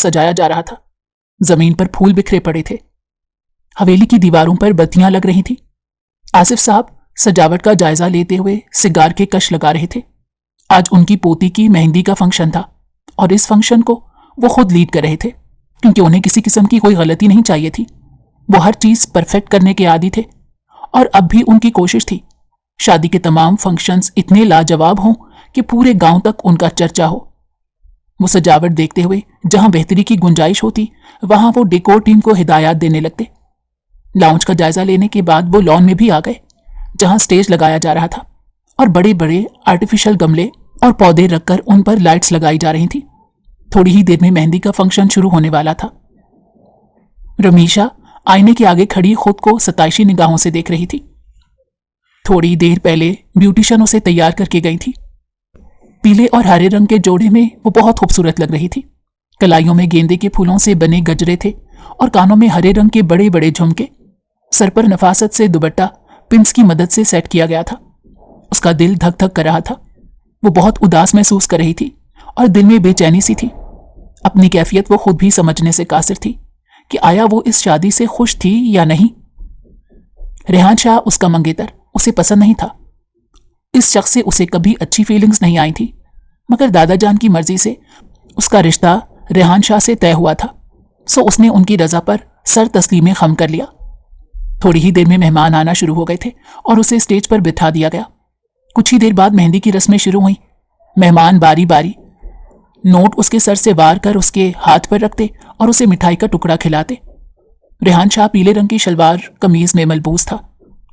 सजाया जा रहा था। जमीन पर फूल बिखरे पड़े थे। हवेली की दीवारों पर बत्तियां लग रही थी। आसिफ साहब सजावट का जायजा लेते हुए सिगार के कश लगा रहे थे। आज उनकी पोती की मेहंदी का फंक्शन था और इस फंक्शन को वो खुद लीड कर रहे थे, क्योंकि उन्हें किसी किस्म की कोई गलती नहीं चाहिए थी। वो हर चीज परफेक्ट करने के आदी थे और अब भी उनकी कोशिश थी शादी के तमाम फंक्शंस इतने लाजवाब हों कि पूरे गांव तक उनका चर्चा हो। वो सजावट देखते हुए जहां बेहतरी की गुंजाइश होती वहां वो डेकोर टीम को हिदायत देने लगते। लाउंज का जायजा लेने के बाद वो लॉन में भी आ गए, जहां स्टेज लगाया जा रहा था और बड़े बड़े आर्टिफिशियल गमले और पौधे रखकर उन पर लाइट्स लगाई जा रही थी। थोड़ी ही देर में मेहंदी का फंक्शन शुरू होने वाला था। रमीशा आईने के आगे खड़ी खुद को सताइशी निगाहों से देख रही थी। थोड़ी देर पहले ब्यूटिशियन उसे तैयार करके गई थी। पीले और हरे रंग के जोड़े में वो बहुत खूबसूरत लग रही थी। कलाइयों में गेंदे के फूलों से बने गजरे थे और कानों में हरे रंग के बड़े बड़े झुमके। सर पर नफासत से दुपट्टा पिंस की मदद से सेट किया गया था। उसका दिल धक धक कर रहा था। वो बहुत उदास महसूस कर रही थी और दिल में बेचैनी सी थी। अपनी कैफियत वो खुद भी समझने से कासिर थी कि आया वो इस शादी से खुश थी या नहीं। रेहान शाह उसका मंगेतर उसे पसंद नहीं था। इस शख्स से उसे कभी अच्छी फीलिंग्स नहीं आई थी, मगर दादा जान की मर्जी से उसका रिश्ता रेहान शाह से तय हुआ था, सो उसने उनकी रजा पर सर तस्लीमें खम कर लिया। थोड़ी ही देर में मेहमान आना शुरू हो गए थे और उसे स्टेज पर बिठा दिया गया। कुछ ही देर बाद मेहंदी की रस्में शुरू हुई। मेहमान बारी बारी नोट उसके सर से वार कर उसके हाथ पर रखते और उसे मिठाई का टुकड़ा खिलाते। रेहान शाह पीले रंग की शलवार कमीज में मलबूस था।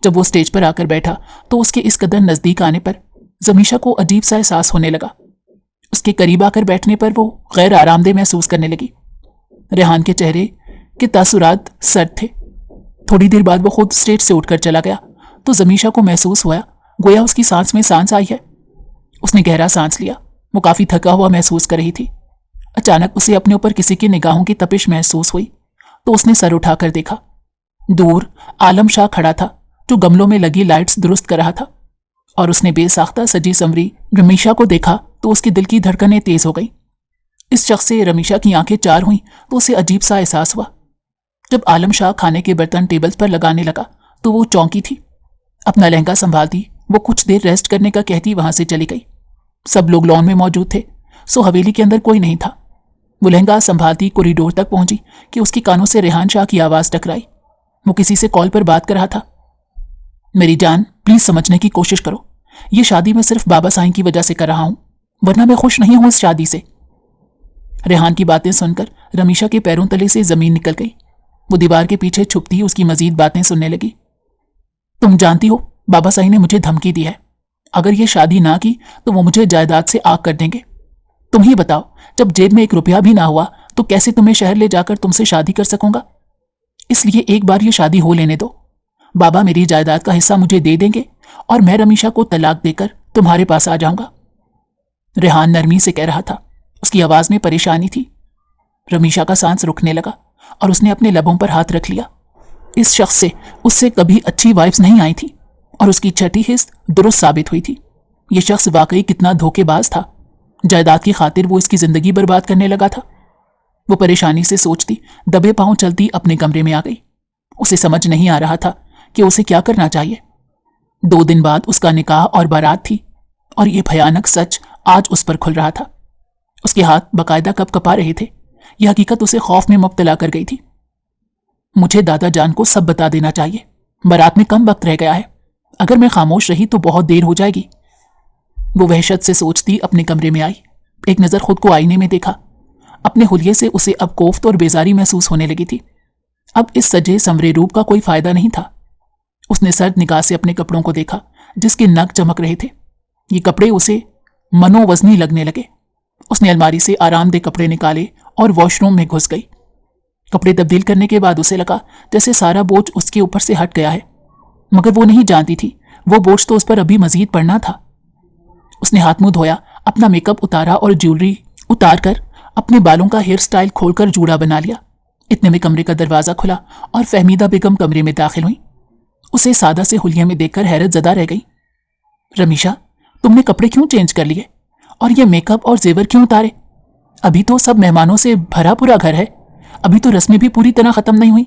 जब वो स्टेज पर आकर बैठा तो उसके इस कदर नजदीक आने पर जमीशा को अजीब सा एहसास होने लगा। उसके करीब आकर बैठने पर वो गैर आरामदेह महसूस करने लगी। रेहान के चेहरे के तासुरात सर्द थे। थोड़ी देर बाद वो खुद स्टेज से उठकर चला गया तो जमीशा को महसूस हुआ गोया उसकी सांस में सांस आई है। उसने गहरा सांस लिया। वो काफी थका हुआ महसूस कर रही थी। अचानक उसे अपने ऊपर किसी की निगाहों की तपिश महसूस हुई तो उसने सर उठाकर देखा। दूर आलम शाह खड़ा था, जो गमलों में लगी लाइट्स दुरुस्त कर रहा था, और उसने बेसाख्ता सजी संवरी रमीशा को देखा तो उसके दिल की धड़कनें तेज हो गई। इस शख्स से रमीशा की आंखें चार हुईं तो उसे अजीब सा एहसास हुआ। जब आलम शाह खाने के बर्तन टेबल पर लगाने लगा तो वो चौंकी थी। अपना लहंगा संभालती वो कुछ देर रेस्ट करने का कहती वहां से चली गई। सब लोग लॉन में मौजूद थे, सो हवेली के अंदर कोई नहीं था। वो लहंगा संभालती कॉरिडोर तक पहुंची कि उसके कानों से रेहान शाह की आवाज टकराई। वो किसी से कॉल पर बात कर रहा था। मेरी जान, प्लीज समझने की कोशिश करो। ये शादी मैं सिर्फ बाबा साईं की वजह से कर रहा हूं, वरना मैं खुश नहीं हूं इस शादी से। रेहान की बातें सुनकर रमीशा के पैरों तले से जमीन निकल गई। वो दीवार के पीछे छुपती उसकी मजीद बातें सुनने लगी। तुम जानती हो, बाबा साईं ने मुझे धमकी दी है। अगर ये शादी ना की तो वो मुझे जायदाद से आग कर देंगे। तुम ही बताओ, जब जेब में एक रुपया भी ना हुआ तो कैसे तुम्हें शहर ले जाकर तुमसे शादी कर सकूंगा। इसलिए एक बार ये शादी हो लेने दो। बाबा मेरी जायदाद का हिस्सा मुझे दे देंगे और मैं रमीशा को तलाक देकर तुम्हारे पास आ जाऊंगा। रेहान नरमी से कह रहा था। उसकी आवाज में परेशानी थी। रमीशा का सांस रुकने लगा और उसने अपने लबों पर हाथ रख लिया। इस शख्स से उससे कभी अच्छी वाइब्स नहीं आई थी और उसकी छठी हिस्स दुरुस्त साबित हुई थी। यह शख्स वाकई कितना धोखेबाज था। जायदाद की खातिर वो इसकी जिंदगी बर्बाद करने लगा था। वो परेशानी से सोचती दबे पांव चलती अपने कमरे में आ गई। उसे समझ नहीं आ रहा था कि उसे क्या करना चाहिए। 2 दिन बाद उसका निकाह और बारात थी और यह भयानक सच आज उस पर खुल रहा था। उसके हाथ बाकायदा कपकपा रहे थे। यह हकीकत उसे खौफ में मुब्तला कर गई थी। मुझे दादा जान को सब बता देना चाहिए। बारात में कम वक्त रह गया है। अगर मैं खामोश रही तो बहुत देर हो जाएगी। वो वहशत से सोचती अपने कमरे में आई। एक नजर खुद को आईने में देखा। अपने हुलिये से उसे अब कोफ्त और बेजारी महसूस होने लगी थी। अब इस सजे संवरे रूप का कोई फायदा नहीं था। उसने सर्द निगाह से अपने कपड़ों को देखा जिसके नग चमक रहे थे। ये कपड़े उसे मनोवजनी लगने लगे। उसने अलमारी से आरामदेह कपड़े निकाले और वॉशरूम में घुस गई। कपड़े तब्दील करने के बाद उसे लगा जैसे सारा बोझ उसके ऊपर से हट गया है, मगर वो नहीं जानती थी वो बोझ तो उस पर अभी मजीद पड़ना था। उसने हाथ मुंह धोया, अपना मेकअप उतारा और ज्वेलरी उतार कर अपने बालों का हेयर स्टाइल खोलकर जूड़ा बना लिया। इतने में कमरे का दरवाजा खुला और फहमीदा बेगम कमरे में दाखिल हुई। उसे सादा से हुलिया में देखकर हैरत ज़दा रह गई। रमीशा, तुमने कपड़े क्यों चेंज कर लिए और ये मेकअप और जेवर क्यों उतारे? अभी तो सब मेहमानों से भरा पूरा घर है, अभी तो रस्में भी पूरी तरह खत्म नहीं हुई।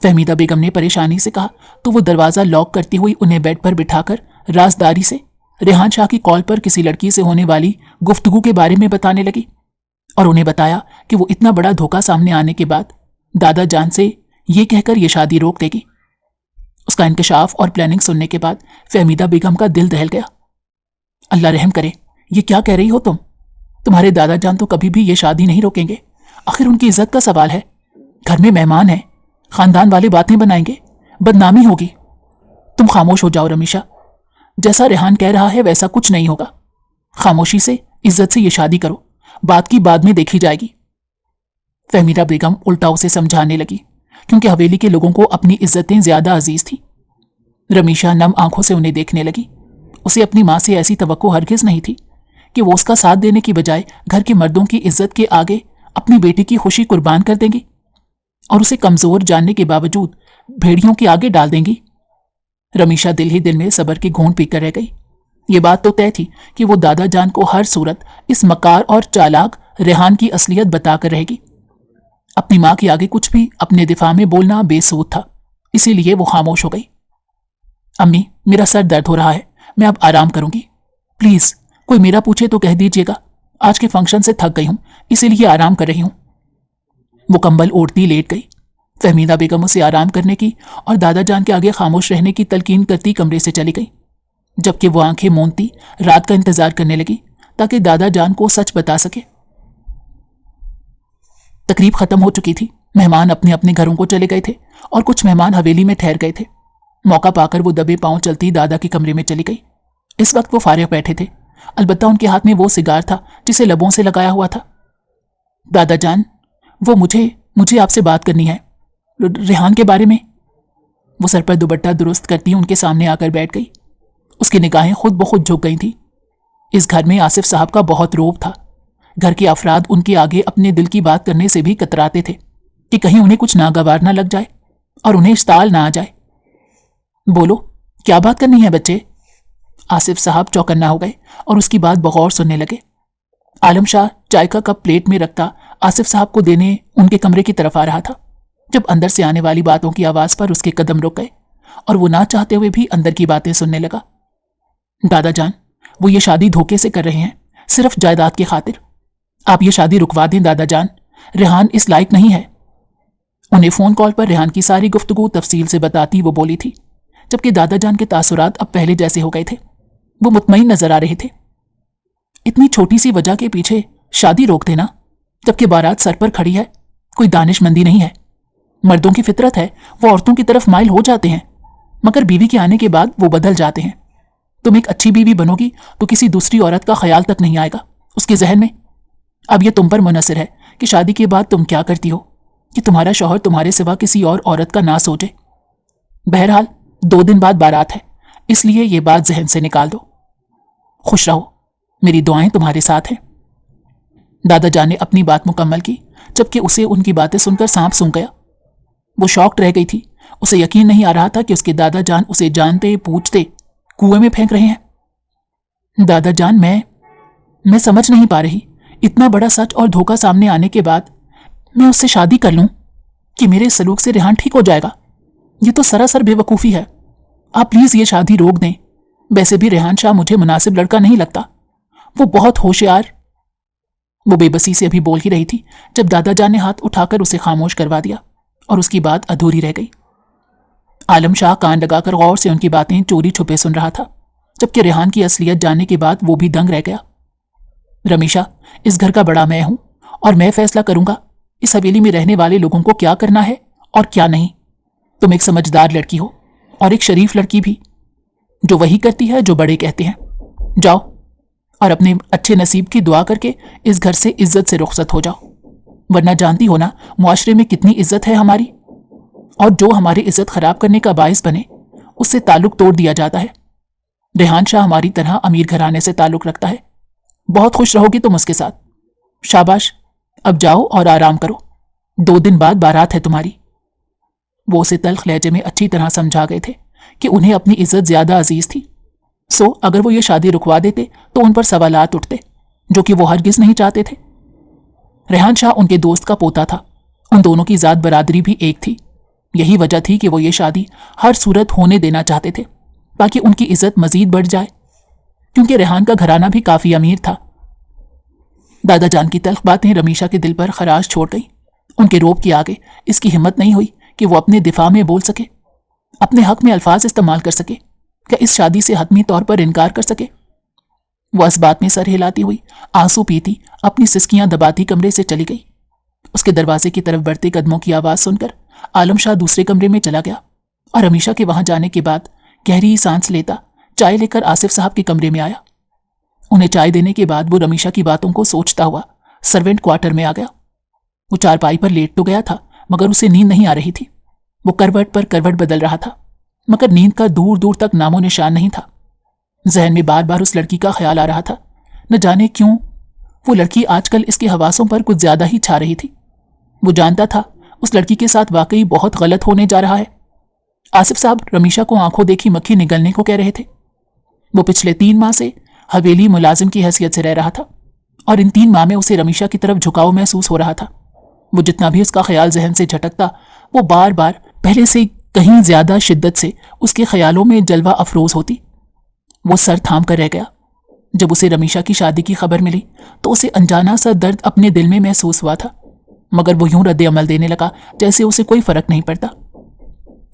फहमीदा बेगम ने परेशानी से कहा तो वो दरवाज़ा लॉक करती हुई उन्हें बेड पर बिठाकर राजदारी से रेहान शाह की कॉल पर किसी लड़की से होने वाली गुफ्तगू के बारे में बताने लगी और उन्हें बताया कि वो इतना बड़ा धोखा सामने आने के बाद दादा जान से ये कहकर ये शादी रोक देगी। उसका इंकशाफ और प्लानिंग सुनने के बाद फहमीदा बेगम का दिल दहल गया। अल्लाह रहम करे, ये क्या कह रही हो तुम? तुम्हारे दादा जान तो कभी भी ये शादी नहीं रोकेंगे, आखिर उनकी इज्जत का सवाल है। घर में मेहमान हैं, खानदान वाले बातें बनाएंगे, बदनामी होगी। तुम खामोश हो जाओ रमीशा, जैसा रेहान कह रहा है वैसा कुछ नहीं होगा। खामोशी से इज्जत से ये शादी करो, बात की बाद में देखी जाएगी। फहमीदा बेगम उल्टा उसे समझाने लगी क्योंकि हवेली के लोगों को अपनी इज्जतें ज्यादा अजीज थी। रमीशा नम आंखों से उन्हें देखने लगी। उसे अपनी मां से ऐसी तवक्को हरगिज नहीं थी कि वो उसका साथ देने की बजाय घर के मर्दों की इज्जत के आगे अपनी बेटी की खुशी कुर्बान कर देंगी और उसे कमजोर जानने के बावजूद भेड़ियों के आगे डाल देंगी। रमीशा दिल ही दिल में सब्र की घूंट पीकर रह गई। ये बात तो तय थी कि वो दादा जान को हर सूरत इस मकार और चालाक रेहान की असलियत बताकर रहेगी। अपनी मां के आगे कुछ भी अपने दिफा में बोलना बेसूद था, इसीलिए वो खामोश हो गई। अम्मी, मेरा सर दर्द हो रहा है, मैं अब आराम करूंगी। प्लीज कोई मेरा पूछे तो कह दीजिएगा, आज के फंक्शन से थक गई हूं, इसीलिए आराम कर रही हूं। वो कंबल ओढ़ती लेट गई। फहमीदा बेगम उसे आराम करने की और दादा जान के आगे खामोश रहने की तलकीन करती कमरे से चली गई, जबकि वो आंखें मूंदती रात का इंतजार करने लगी ताकि दादा जान को सच बता सके। तकरीब खत्म हो चुकी थी। मेहमान अपने अपने घरों को चले गए थे और कुछ मेहमान हवेली में ठहर गए थे। मौका पाकर वो दबे पांव चलती दादा के कमरे में चली गई। इस वक्त वो फारिग बैठे थे, अलबत्ता उनके हाथ में वो सिगार था जिसे लबों से लगाया हुआ था। दादा जान, वो मुझे आपसे बात करनी है, रेहान के बारे में। वो सर पर दुपट्टा दुरुस्त करती उनके सामने आकर बैठ गई। उसकी निगाहें खुद ब खुद झुक गई थी। इस घर में आसिफ साहब का बहुत रोब था। घर के अफराद उनके आगे अपने दिल की बात करने से भी कतराते थे कि कहीं उन्हें कुछ नागवार ना लग जाए और उन्हें इश्ताल ना आ जाए। बोलो, क्या बात करनी है बच्चे? आसिफ साहब चौकन्ना हो गए और उसकी बात बगौर सुनने लगे। आलम शाह चाय का कप प्लेट में रखता आसिफ साहब को देने उनके कमरे की तरफ आ रहा था जब अंदर से आने वाली बातों की आवाज पर उसके कदम रुक गए और वो ना चाहते हुए भी अंदर की बातें सुनने लगा। दादा जान, वो ये शादी धोखे से कर रहे हैं, सिर्फ जायदाद की खातिर। आप ये शादी रुकवा दें दादा जान, रेहान इस लायक नहीं है। उन्हें फोन कॉल पर रेहान की सारी गुफ्तगू तफसील से बताती वो बोली थी, जबकि दादा जान के तासुरात अब पहले जैसे हो गए थे। वो मुतमईन नजर आ रहे थे। इतनी छोटी सी वजह के पीछे शादी रोक देना, जबकि बारात सर पर खड़ी है, कोई दानिशमंदी नहीं है। मर्दों की फितरत है, वो औरतों की तरफ माइल हो जाते हैं, मगर बीवी के आने के बाद वो बदल जाते हैं। तुम एक अच्छी बीवी बनोगी तो किसी दूसरी औरत का ख्याल तक नहीं आएगा उसके जहन में। अब यह तुम पर मुनहसर है कि शादी के बाद तुम क्या करती हो कि तुम्हारा शौहर तुम्हारे सिवा किसी और औरत का ना सोचे। बहरहाल 2 दिन बाद बारात है, इसलिए ये बात जहन से निकाल दो। खुश रहो, मेरी दुआएं तुम्हारे साथ हैं। दादा जान ने अपनी बात मुकम्मल की, जबकि उसे उनकी बातें सुनकर सांप सूंघ गया। वो शॉक्ड रह गई थी। उसे यकीन नहीं आ रहा था कि उसके दादा जान उसे जानते पूछते कुएं में फेंक रहे हैं। दादा जान, मैं समझ नहीं पा रही, इतना बड़ा सच और धोखा सामने आने के बाद मैं उससे शादी कर लूं कि मेरे सलूक से रेहान ठीक हो जाएगा? ये तो सरासर बेवकूफ़ी है। आप प्लीज़ ये शादी रोक दें। वैसे भी रेहान शाह मुझे मुनासिब लड़का नहीं लगता, वो बहुत होशियार। वो बेबसी से अभी बोल ही रही थी जब दादा जान ने हाथ उठाकर उसे खामोश करवा दिया और उसकी बात अधूरी रह गई। आलम शाह कान लगाकर गौर से उनकी बातें चोरी छुपे सुन रहा था, जबकि रेहान की असलियत जानने के बाद वो भी दंग रह गया। रमीशा, इस घर का बड़ा मैं हूं और मैं फैसला करूंगा इस हवेली में रहने वाले लोगों को क्या करना है और क्या नहीं। तुम एक समझदार लड़की हो और एक शरीफ लड़की भी, जो वही करती है जो बड़े कहते हैं। जाओ और अपने अच्छे नसीब की दुआ करके इस घर से इज्जत से रुखसत हो जाओ, वरना जानती हो ना मुआशरे में कितनी इज्जत है हमारी, और जो हमारी इज्जत खराब करने का बायस बने उससे ताल्लुक तोड़ दिया जाता है। रेहान शाह हमारी तरह अमीर घराने से ताल्लुक रखता है। बहुत खुश रहोगी तुम उसके साथ। शाबाश, अब जाओ और आराम करो, 2 दिन बाद बारात है तुम्हारी। वो उसे तल्ख लहजे में अच्छी तरह समझा गए थे कि उन्हें अपनी इज्जत ज्यादा अजीज थी। सो अगर वो ये शादी रुकवा देते तो उन पर सवालात उठते, जो कि वो हरगिज नहीं चाहते थे। रेहान शाह उनके दोस्त का पोता था। उन दोनों की जात बरादरी भी एक थी। यही वजह थी कि वो ये शादी हर सूरत होने देना चाहते थे ताकि उनकी इज्जत मजीद बढ़ जाए, क्योंकि रेहान का घराना भी काफी अमीर था। दादा जान की तल्ख बातें रमीशा के दिल पर खराश छोड़ गई। उनके रोब के आगे इसकी हिम्मत नहीं हुई कि वो अपने दिफा में बोल सके, अपने हक में अल्फाज इस्तेमाल कर सके, क्या इस शादी से हतमी तौर पर इनकार कर सके। वो इस बात में सर हिलाती हुई, आंसू पीती, अपनी सिसकियां दबाती कमरे से चली गई। उसके दरवाजे की तरफ बढ़ते कदमों की आवाज सुनकर आलम शाह दूसरे कमरे में चला गया और रमीशा के वहां जाने के बाद गहरी सांस लेता चाय लेकर आसिफ साहब के कमरे में आया। उन्हें चाय देने के बाद वो रमीशा की बातों को सोचता हुआ सर्वेंट क्वार्टर में आ गया। वो चारपाई पर लेट तो गया था मगर उसे नींद नहीं आ रही थी। वो करवट पर करवट बदल रहा था मगर नींद का दूर दूर तक नामो निशान नहीं था। जहन में बार बार उस लड़की का ख्याल आ रहा था। न जाने क्यों वो लड़की आजकल इसके हवासों पर कुछ ज्यादा ही छा रही थी। वो जानता था उस लड़की के साथ वाकई बहुत गलत होने जा रहा है। आसिफ साहब रमीशा को आंखों देखी मक्खी निगलने को कह रहे थे। वो पिछले 3 माह से हवेली मुलाजिम की हैसियत से रह रहा था और इन 3 माह में उसे रमीशा की तरफ झुकाव महसूस हो रहा था। वो जितना भी उसका ख्याल जहन से झटकता वो बार बार पहले से कहीं ज्यादा शिद्दत से उसके ख्यालों में जलवा अफरोज होती। वो सर थाम कर रह गया। जब उसे रमीशा की शादी की खबर मिली तो उसे अनजाना सा दर्द अपने दिल में महसूस हुआ था, मगर वो यूं रद्द अमल देने लगा जैसे उसे कोई फर्क नहीं पड़ता।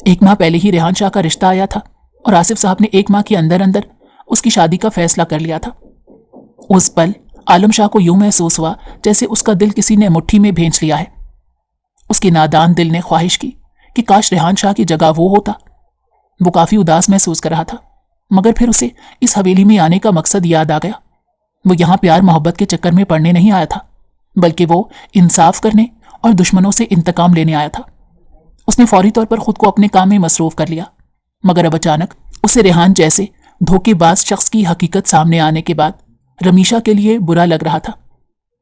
1 माह पहले ही रेहान शाह का रिश्ता आया था और आसिफ साहब ने 1 माह के अंदर अंदर उसकी शादी का फैसला कर लिया था। उस पल आलम शाह को यूं महसूस हुआ जैसे उसका दिल किसी ने मुट्ठी में भेज लिया है। उसके नादान दिल ने ख्वाहिश की कि काश रेहान शाह की जगह वो होता। वो काफी उदास महसूस कर रहा था, मगर फिर उसे इस हवेली में आने का मकसद याद आ गया। वो यहाँ प्यार मोहब्बत के चक्कर में पड़ने नहीं आया था, बल्कि वो इंसाफ करने और दुश्मनों से इंतकाम लेने आया था। उसने फौरी तौर पर खुद को अपने काम में मसरूफ कर लिया, मगर अब अचानक उसे रेहान जैसे धोखेबाज शख्स की हकीकत सामने आने के बाद रमीशा के लिए बुरा लग रहा था।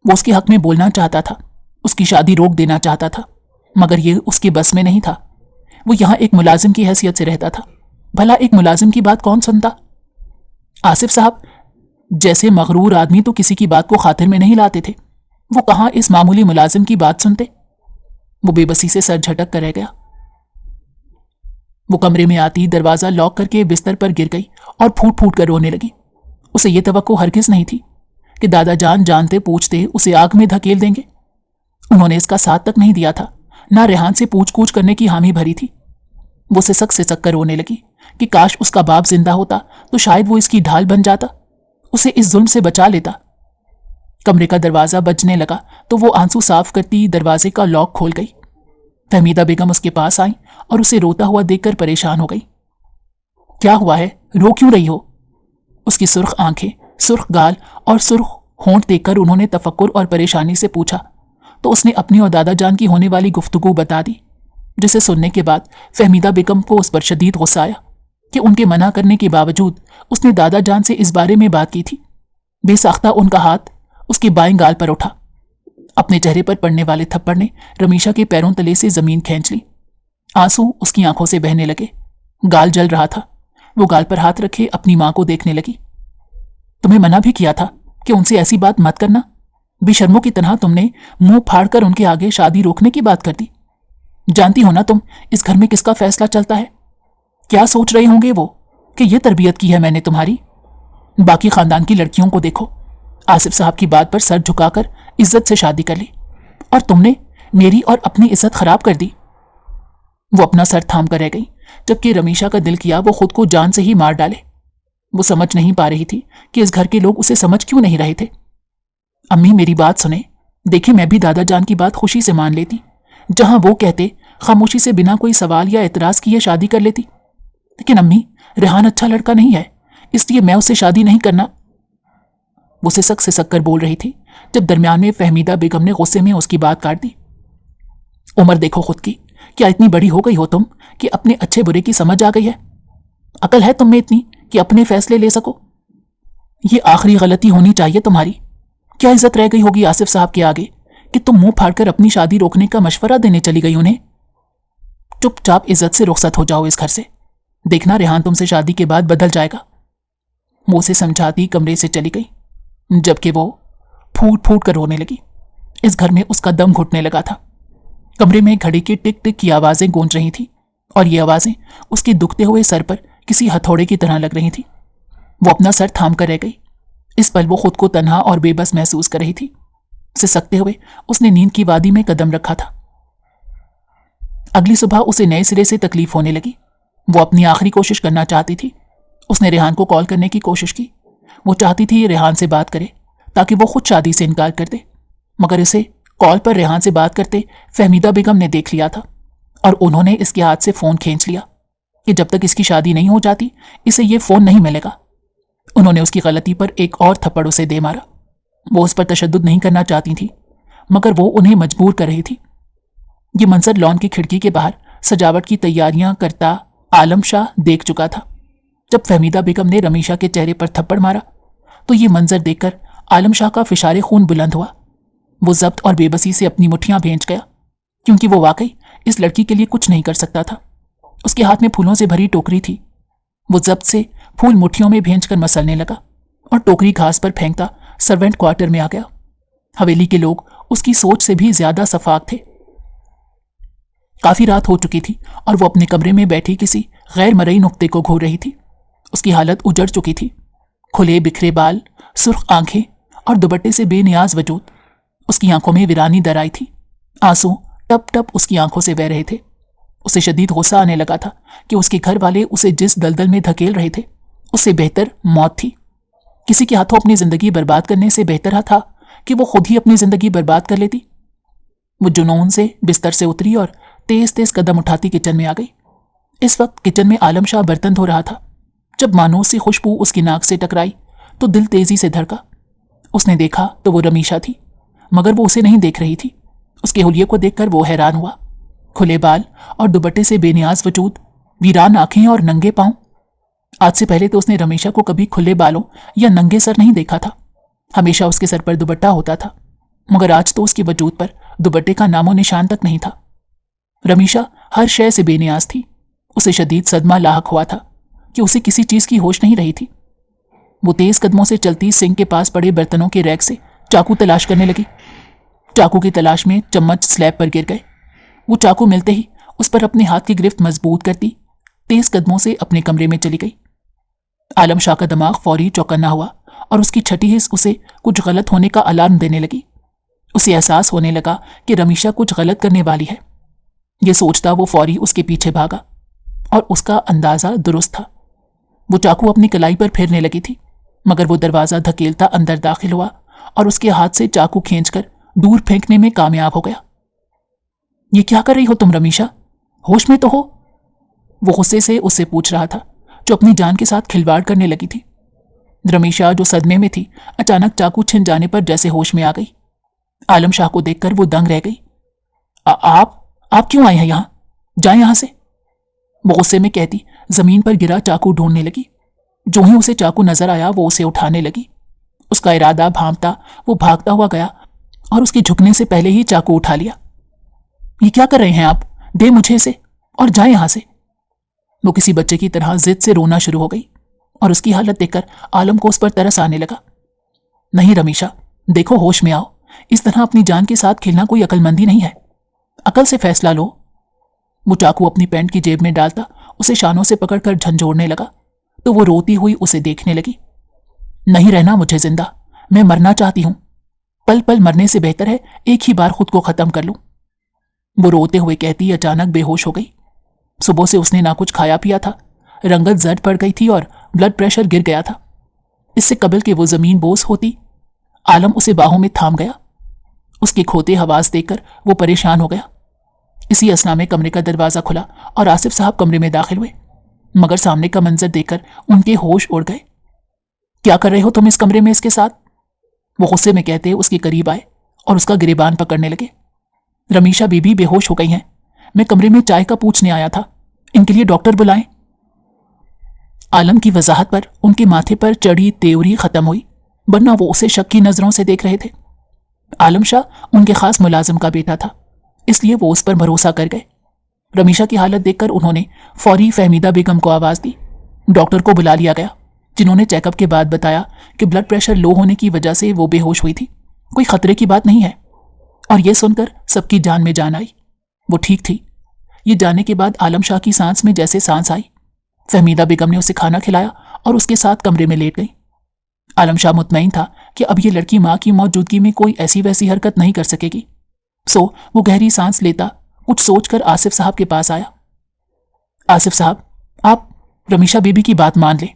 वो उसके हक में बोलना चाहता था, उसकी शादी रोक देना चाहता था, मगर ये उसके बस में नहीं था। वो यहाँ एक मुलाजिम की हैसियत से रहता था। भला एक मुलाजिम की बात कौन सुनता? आसिफ साहब जैसे मगरूर आदमी तो किसी की बात को खातिर में नहीं लाते थे। वो कहाँ इस मामूली मुलाजिम की बात सुनते? वो बेबसी से सर झटक कर रह गया। वो कमरे में आती दरवाजा लॉक करके बिस्तर पर गिर गई और फूट फूट कर रोने लगी। उसे ये तवक्को हरगिज नहीं थी कि दादा जान जानते पूछते उसे आग में धकेल देंगे। उन्होंने इसका साथ तक नहीं दिया था, ना रेहान से पूछ कूछ करने की हामी भरी थी। वो सिसक कर रोने लगी कि काश उसका बाप जिंदा होता तो शायद वो इसकी ढाल बन जाता, उसे इस जुल्म से बचा लेता। कमरे का दरवाजा बजने लगा तो वो आंसू साफ करती दरवाजे का लॉक खोल गई। फहमीदा बेगम उसके पास आई और उसे रोता हुआ देखकर परेशान हो गई। क्या हुआ है, रो क्यों रही हो? उसकी सुर्ख आंखें, सुर्ख गाल और सुर्ख होंठ देखकर उन्होंने तफक्कुर और परेशानी से पूछा तो उसने अपनी और दादा जान की होने वाली गुफ्तगू बता दी, जिसे सुनने के बाद फहमीदा बेगम को उस पर शदीद गुस्सा आया कि उनके मना करने के बावजूद उसने दादा जान से इस बारे में बात की थी। बेसाख्ता उनका हाथ उसके बाएं गाल पर उठा। अपने चेहरे पर पड़ने वाले थप्पड़ ने रमीशा के पैरों तले से जमीन खींच ली। आंसू उसकी आंखों से बहने लगे। गाल जल रहा था। वो गाल पर हाथ रखे अपनी मां को देखने लगी। तुम्हें मना भी किया था कि उनसे ऐसी बात मत करना। बेशर्मों की तरह तुमने मुंह फाड़कर उनके आगे शादी रोकने की बात कर दी। जानती हो ना तुम इस घर में किसका फैसला चलता है? क्या सोच रहे होंगे वो कि ये तरबियत की है मैंने तुम्हारी? बाकी खानदान की लड़कियों को देखो, आसिफ साहब की बात पर सर झुकाकर इज्जत से शादी कर ली और तुमने मेरी और अपनी इज्जत खराब कर दी। वो अपना सर थाम कर रह गई, जबकि रमीशा का दिल किया वो खुद को जान से ही मार डाले। वो समझ नहीं पा रही थी कि इस घर के लोग उसे समझ क्यों नहीं रहे थे। अम्मी मेरी बात सुने, देखिए मैं भी दादा जान की बात खुशी से मान लेती। जहां वो कहते खामोशी से बिना कोई सवाल या एतराज किए शादी कर लेती। लेकिन अम्मी रेहान अच्छा लड़का नहीं है, इसलिए मैं उससे शादी नहीं करना। वो सिसक कर बोल रही थी जब दरमियान में फहमीदा बेगम ने गुस्से में उसकी बात काट दी। उम्र देखो खुद की, क्या इतनी बड़ी हो गई हो तुम कि अपने अच्छे बुरे की समझ आ गई है? अकल है तुम में इतनी कि अपने फैसले ले सको? ये आखिरी गलती होनी चाहिए तुम्हारी। क्या इज्जत रह गई होगी आसिफ साहब के आगे कि तुम मुंह फाड़कर अपनी शादी रोकने का मशवरा देने चली गई उन्हें? चुपचाप इज्जत से रुखसत हो जाओ इस घर से। देखना रेहान तुमसे शादी के बाद बदल जाएगा। वो उसे समझाती कमरे से चली गई, जबकि वो फूट फूट कर रोने लगी। इस घर में उसका दम घुटने लगा था। कमरे में घड़ी की टिक टिक की आवाजें गूंज रही थी और ये आवाजें उसके दुखते हुए सर पर किसी हथौड़े की तरह लग रही थी। वो अपना सर थाम कर रह गई। इस पल वो खुद को तन्हा और बेबस महसूस कर रही थी। सिसकते हुए उसने नींद की वादी में कदम रखा था। अगली सुबह उसे नए सिरे से तकलीफ होने लगी। वो अपनी आखिरी कोशिश करना चाहती थी। उसने रेहान को कॉल करने की कोशिश की। वो चाहती थी रेहान से बात करे ताकि वो खुद शादी से इनकार कर दे, मगर इसे कॉल पर रेहान से बात करते फहमीदा बेगम ने देख लिया था और उन्होंने इसके हाथ से फोन खींच लिया कि जब तक इसकी शादी नहीं हो जाती इसे ये फोन नहीं मिलेगा। उन्होंने उसकी गलती पर एक और थप्पड़ उसे दे मारा। वो उस पर तशद्दुद नहीं करना चाहती थी, मगर वो उन्हें मजबूर कर रही थी। ये मंजर लॉन की खिड़की के बाहर सजावट की तैयारियां करता आलम शाह देख चुका था। जब फहमीदा बेगम ने रमीशा के चेहरे पर थप्पड़ मारा तो ये मंजर देखकर आलम शाह का फिशारे खून बुलंद हुआ। वो जब्त और बेबसी से अपनी मुट्ठियां भेंच गया, क्योंकि वो वाकई इस लड़की के लिए कुछ नहीं कर सकता था। उसके हाथ में फूलों से भरी टोकरी थी। वो जब्त से फूल मुट्ठियों में भेंच कर मसलने लगा और टोकरी घास पर फेंकता सर्वेंट क्वार्टर में आ गया। हवेली के लोग उसकी सोच से भी ज्यादा सफाक थे। काफी रात हो चुकी थी और वो अपने कमरे में बैठी किसी गैर मरई नुक्ते को घूर रही थी। उसकी हालत उजड़ चुकी थी। खुले बिखरे बाल, सुर्ख आंखें और दुपट्टे से बेनियाज वजूद। उसकी आंखों में वीरानी दर आई थी। आंसू टप टप उसकी आंखों से बह रहे थे। उसे शदीद गुस्सा आने लगा था कि उसके घर वाले उसे जिस दलदल में धकेल रहे थे उससे बेहतर मौत थी। किसी के हाथों अपनी जिंदगी बर्बाद करने से बेहतर था कि वो खुद ही अपनी जिंदगी बर्बाद कर लेती। वो जुनून से बिस्तर से उतरी और तेज तेज कदम उठाती किचन में आ गई। इस वक्त किचन में आलम शाह बर्तन धो रहा था। जब मानूस सी खुशबू उसकी नाक से टकराई तो दिल तेजी से धड़का। उसने देखा तो वो रमीशा थी, मगर वो उसे नहीं देख रही थी। उसके हुलिये को देखकर वो हैरान हुआ। खुले बाल और दुपट्टे से बेनियाज वजूद, वीरान आंखें और नंगे पांव। आज से पहले तो उसने रमीशा को कभी खुले बालों या नंगे सर नहीं देखा था। हमेशा उसके सर पर दुपट्टा होता था, मगर आज तो उसके वजूद पर दुपट्टे का नामो निशान तक नहीं था। रमीशा हर शय से बेनियाज थी। उसे शदीद सदमा लाहक हुआ था कि उसे किसी चीज की होश नहीं रही थी। वो तेज कदमों से चलती सिंक के पास पड़े बर्तनों के रैक से चाकू तलाश करने लगी। चाकू की तलाश में चम्मच स्लैब पर गिर गए। वो चाकू मिलते ही उस पर अपने हाथ की गिरफ्त मजबूत करती तेज कदमों से अपने कमरे में चली गई। आलम शाह का दिमाग फौरी चौकन्ना हुआ और उसकी छठी हिस्स उसे कुछ गलत होने का अलार्म देने लगी। उसे एहसास होने लगा कि रमीशा कुछ गलत करने वाली है। ये सोचता वो फौरी उसके पीछे भागा और उसका अंदाजा दुरुस्त था। वो चाकू अपनी कलाई पर फेरने लगी थी, मगर वो दरवाजा धकेलता अंदर दाखिल हुआ और उसके हाथ से चाकू खींचकर दूर फेंकने में कामयाब हो गया। ये क्या कर रही हो तुम रमीशा? होश में तो हो? वो गुस्से से उससे पूछ रहा था, जो अपनी जान के साथ खिलवाड़ करने लगी थी। रमीशा जो सदमे में थी, अचानक चाकू छिन जाने पर जैसे होश में आ गई। आलम शाह को देखकर वो दंग रह गई। आप क्यों आए हैं यहां? जाए यहां से। वो गुस्से में कहती जमीन पर गिरा चाकू ढूंढने लगी। जो ही उसे चाकू नजर आया वो उसे उठाने लगी। उसका इरादा भांपता वो भागता हुआ गया और उसके झुकने से पहले ही चाकू उठा लिया। ये क्या कर रहे हैं आप? दे मुझे इसे और जाए यहां से। वो किसी बच्चे की तरह जिद से रोना शुरू हो गई और उसकी हालत देखकर आलम को उस पर तरस आने लगा। नहीं रमीशा, देखो होश में आओ। इस तरह अपनी जान के साथ खेलना कोई अक्लमंदी नहीं है। अकल से फैसला लो। वो चाकू अपनी पैंट की जेब में डालता उसे शानों से पकड़कर झंझोड़ने लगा तो वो रोती हुई उसे देखने लगी। नहीं रहना मुझे जिंदा, मैं मरना चाहती हूं। पल पल मरने से बेहतर है एक ही बार खुद को खत्म कर लूं। वो रोते हुए कहती अचानक बेहोश हो गई। सुबह से उसने ना कुछ खाया पिया था, रंगत जर्द पड़ गई थी और ब्लड प्रेशर गिर गया था। इससे कबल कि वो जमीन बोस होती, आलम उसे बाहों में थाम गया। उसके खोते हवास देखकर वो परेशान हो गया। इसी असना में कमरे का दरवाजा खुला और आसिफ साहब कमरे में दाखिल हुए, मगर सामने का मंजर देखकर उनके होश उड़ गए। क्या कर रहे हो तुम इस कमरे में इसके साथ? वो गुस्से में कहते उसके करीब आए और उसका गिरेबान पकड़ने लगे। रमीशा बीबी बेहोश हो गई हैं। मैं कमरे में चाय का पूछने आया था, इनके लिए डॉक्टर बुलाएं। आलम की वजाहत पर उनके माथे पर चढ़ी तेवरी खत्म हुई, वरना वो उसे शक की नजरों से देख रहे थे। आलम शाह उनके खास मुलाजिम का बेटा था, इसलिए वो उस पर भरोसा कर गए। रमीशा की हालत देखकर उन्होंने फौरी फहमीदा बेगम को आवाज दी। डॉक्टर को बुला लिया गया, जिन्होंने चेकअप के बाद बताया कि ब्लड प्रेशर लो होने की वजह से वो बेहोश हुई थी। कोई खतरे की बात नहीं है। और ये सुनकर सबकी जान में जान आई। वो ठीक थी। ये जानने के बाद आलम शाह की सांस में जैसे सांस आई। फहमीदा बेगम ने उसे खाना खिलाया और उसके साथ कमरे में लेट गई। आलम शाह मुतमईन था कि अब ये लड़की माँ की मौजूदगी में कोई ऐसी वैसी हरकत नहीं कर सकेगी। सो वो गहरी सांस लेता कुछ सोचकर आसिफ साहब के पास आया। आसिफ साहब, आप रमीशा बीबी की बात मान लें।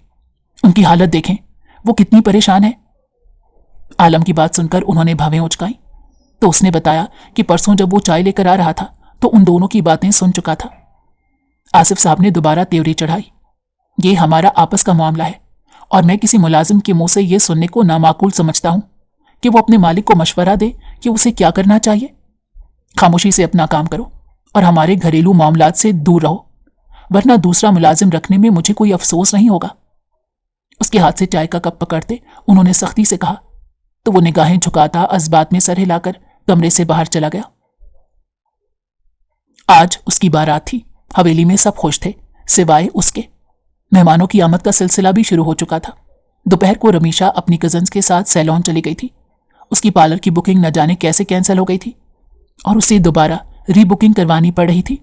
उनकी हालत देखें, वो कितनी परेशान है। आलम की बात सुनकर उन्होंने भवें उचकाई तो उसने बताया कि परसों जब वो चाय लेकर आ रहा था तो उन दोनों की बातें सुन चुका था। आसिफ साहब ने दोबारा तेवरी चढ़ाई। ये हमारा आपस का मामला है और मैं किसी मुलाजिम के मुंह से ये सुनने को नामाकूल समझता हूं कि वो अपने मालिक को मशवरा दे कि उसे क्या करना चाहिए। खामोशी से अपना काम करो और हमारे घरेलू मामलात से दूर रहो, वरना दूसरा मुलाजिम रखने में मुझे कोई अफसोस नहीं होगा। उसके हाथ से चाय का कप पकड़ते उन्होंने सख्ती से कहा तो वो निगाहें झुकाता अज़बात में सर हिलाकर कमरे से बाहर चला गया। आज उसकी बारात थी। हवेली में सब खुश थे सिवाय उसके। मेहमानों की आमद का सिलसिला भी शुरू हो चुका था। दोपहर को रमीशा अपनी कजन्स के साथ सैलून चली गई थी। उसकी पार्लर की बुकिंग न जाने कैसे कैंसिल हो गई थी और उसे दोबारा रीबुकिंग करवानी पड़ रही थी।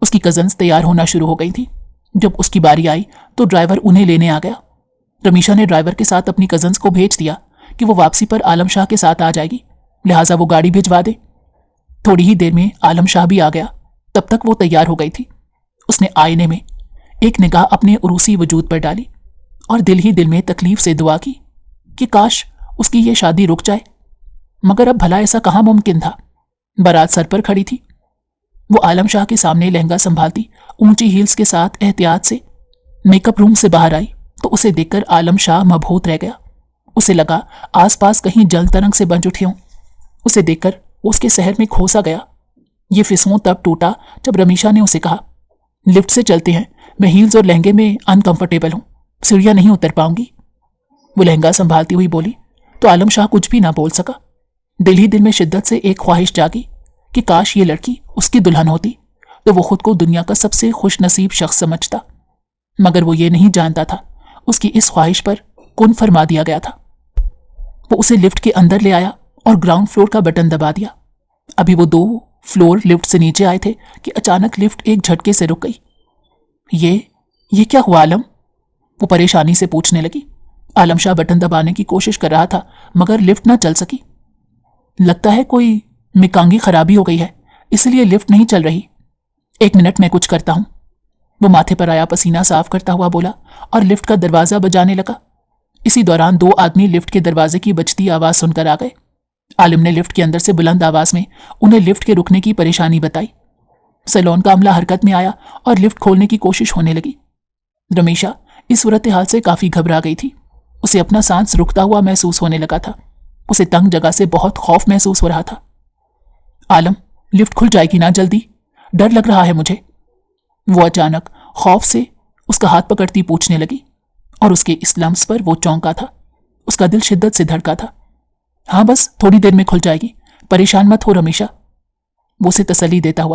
उसकी कजन्स तैयार होना शुरू हो गई थी। जब उसकी बारी आई तो ड्राइवर उन्हें लेने आ गया। रमीशा ने ड्राइवर के साथ अपनी कजन्स को भेज दिया कि वो वापसी पर आलम शाह के साथ आ जाएगी, लिहाजा वो गाड़ी भिजवा दे। थोड़ी ही देर में आलम शाह भी आ गया। तब तक वो तैयार हो गई थी। उसने आईने में एक निगाह अपने उरूसी वजूद पर डाली और दिल ही दिल में तकलीफ से दुआ की कि काश उसकी ये शादी रुक जाए, मगर अब भला ऐसा कहाँ मुमकिन था। बारात सर पर खड़ी थी। वो आलम शाह के सामने लहंगा संभालती ऊंची हील्स के साथ एहतियात से मेकअप रूम से बाहर आई तो उसे देखकर आलम शाह मबहूत रह गया। उसे लगा आसपास कहीं जल तरंग से बंज उठे हों। उसे देखकर उसके शहर में खोसा गया। ये फिसों तब टूटा जब रमीशा ने उसे कहा, लिफ्ट से चलते हैं, मैं हील्स और लहंगे में अनकंफर्टेबल हूं, सीढ़ियां नहीं उतर पाऊंगी। वो लहंगा संभालती हुई बोली तो आलम शाह कुछ भी ना बोल सका। दिल ही दिल में शिद्दत से एक ख्वाहिश जागी कि काश ये लड़की उसकी दुल्हन होती तो वो खुद को दुनिया का सबसे खुश नसीब शख्स समझता, मगर वो ये नहीं जानता था उसकी इस ख्वाहिश पर कुन फरमा दिया गया था। वो उसे लिफ्ट के अंदर ले आया और ग्राउंड फ्लोर का बटन दबा दिया। अभी वो 2 फ्लोर लिफ्ट से नीचे आए थे कि अचानक लिफ्ट एक झटके से रुक गई। ये क्या हुआ आलम? वो परेशानी से पूछने लगी। आलम शाह बटन दबाने की कोशिश कर रहा था मगर लिफ्ट ना चल सकी। लगता है कोई मिकांगी खराबी हो गई है, इसलिए लिफ्ट नहीं चल रही। 1 मिनट में कुछ करता हूं। वो माथे पर आया पसीना साफ करता हुआ बोला और लिफ्ट का दरवाजा बजाने लगा। इसी दौरान 2 आदमी लिफ्ट के दरवाजे की बजती आवाज सुनकर आ गए। आलिम ने लिफ्ट के अंदर से बुलंद आवाज में उन्हें लिफ्ट के रुकने की परेशानी बताई। सैलून का अमला हरकत में आया और लिफ्ट खोलने की कोशिश होने लगी। रमीशा इस सूरत हाल से काफी घबरा गई थी। उसे अपना सांस रुकता हुआ महसूस होने लगा था। उसे तंग जगह से बहुत खौफ महसूस हो रहा था। आलम, लिफ्ट खुल जाएगी ना जल्दी, डर लग रहा है मुझे। वो अचानक खौफ से उसका हाथ पकड़ती पूछने लगी और उसके इस लम्स पर वो चौंका था। उसका दिल शिद्दत से धड़का था। हाँ, बस थोड़ी देर में खुल जाएगी, परेशान मत हो रमीशा। वो उसे तसल्ली देता हुआ